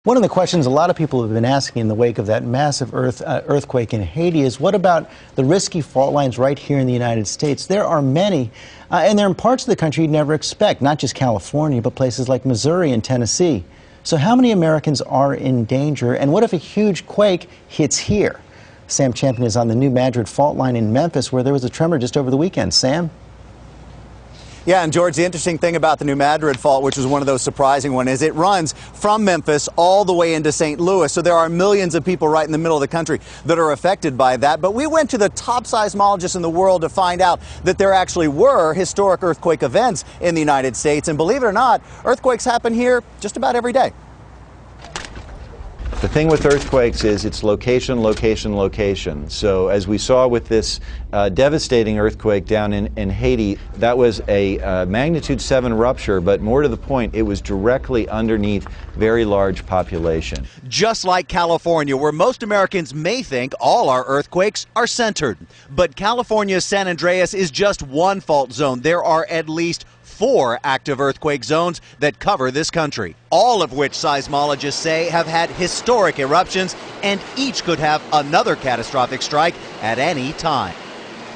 One of the questions a lot of people have been asking in the wake of that massive earthquake in Haiti is, what about the risky fault lines right here in the United States? There are many, and they're in parts of the country you'd never expect, not just California, but places like Missouri and Tennessee. So how many Americans are in danger, and what if a huge quake hits here? Sam Champion is on the New Madrid fault line in Memphis, where there was a tremor just over the weekend. Sam? Yeah, and George, the interesting thing about the New Madrid fault, which was one of those surprising ones, is it runs from Memphis all the way into St. Louis. So there are millions of people right in the middle of the country that are affected by that. But we went to the top seismologists in the world to find out that there actually were historic earthquake events in the United States. And believe it or not, earthquakes happen here just about every day. The thing with earthquakes is it's location, location, location. So as we saw with this devastating earthquake down in Haiti, that was a magnitude 7 rupture, but more to the point, it was directly underneath very large population. Just like California, where most Americans may think all our earthquakes are centered. But California's San Andreas is just one fault zone. There are at least 4 active earthquake zones that cover this country, all of which seismologists say have had historic eruptions, and each could have another catastrophic strike at any time.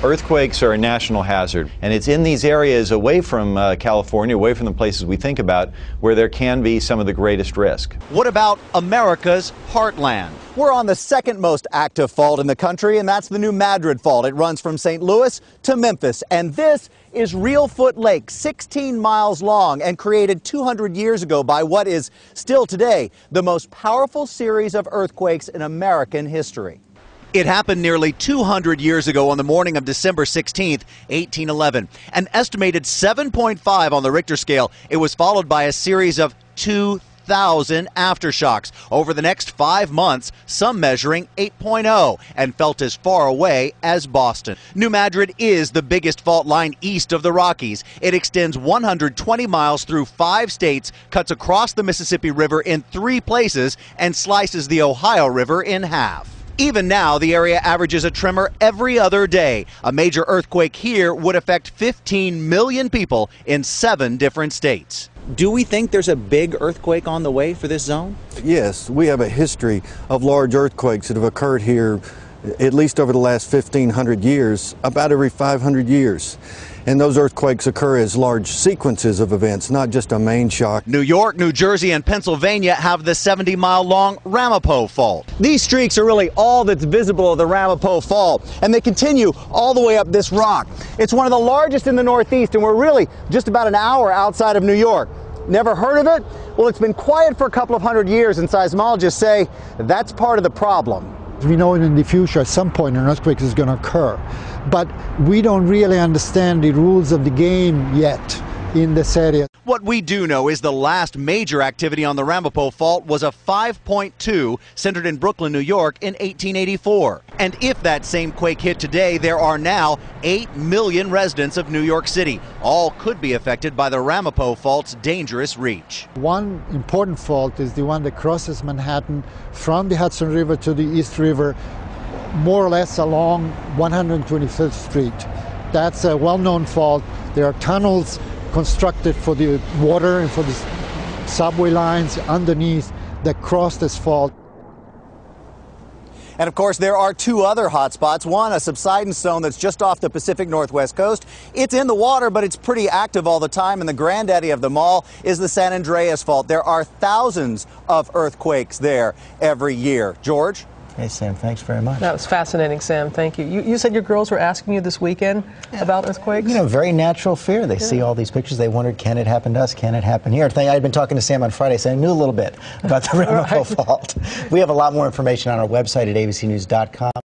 Earthquakes are a national hazard, and it's in these areas away from California, away from the places we think about, where there can be some of the greatest risk. What about America's heartland? We're on the second most active fault in the country, and that's the New Madrid fault. It runs from St. Louis to Memphis, and this is Reelfoot Lake, 16 miles long and created 200 years ago by what is still today the most powerful series of earthquakes in American history. It happened nearly 200 years ago on the morning of December 16th, 1811. An estimated 7.5 on the Richter scale. It was followed by a series of 2,000 aftershocks over the next 5 months, some measuring 8.0 and felt as far away as Boston. New Madrid is the biggest fault line east of the Rockies. It extends 120 miles through 5 states, cuts across the Mississippi River in 3 places, and slices the Ohio River in half. Even now, the area averages a tremor every other day. A major earthquake here would affect 15 million people in 7 different states. Do we think there's a big earthquake on the way for this zone? Yes, we have a history of large earthquakes that have occurred here at least over the last 1,500 years, about every 500 years. And those earthquakes occur as large sequences of events, not just a main shock. New York, New Jersey, and Pennsylvania have the 70-mile-long Ramapo Fault. These streaks are really all that's visible of the Ramapo Fault, and they continue all the way up this rock. It's one of the largest in the Northeast, and we're really just about an hour outside of New York. Never heard of it? Well, it's been quiet for a couple of 100 years, and seismologists say that's part of the problem. We know in the future at some point an earthquake is going to occur, but we don't really understand the rules of the game yet in this area. What we do know is the last major activity on the Ramapo Fault was a 5.2 centered in Brooklyn, New York in 1884. And if that same quake hit today, there are now 8 million residents of New York City. All could be affected by the Ramapo Fault's dangerous reach. One important fault is the one that crosses Manhattan from the Hudson River to the East River, more or less along 125th Street. That's a well-known fault. There are tunnels constructed for the water and for the subway lines underneath that cross this fault. And of course, there are 2 other hot spots. One, a subsidence zone that's just off the Pacific Northwest coast. It's in the water, but it's pretty active all the time. And the granddaddy of them all is the San Andreas Fault. There are thousands of earthquakes there every year. George? Hey, Sam, thanks very much. That was fascinating, Sam. Thank you. You said your girls were asking you this weekend about earthquakes? You know, very natural fear. They see all these pictures. They wondered, can it happen to us? Can it happen here? I'd been talking to Sam on Friday, so I knew a little bit about the Ramapo Fault. We have a lot more information on our website at abcnews.com.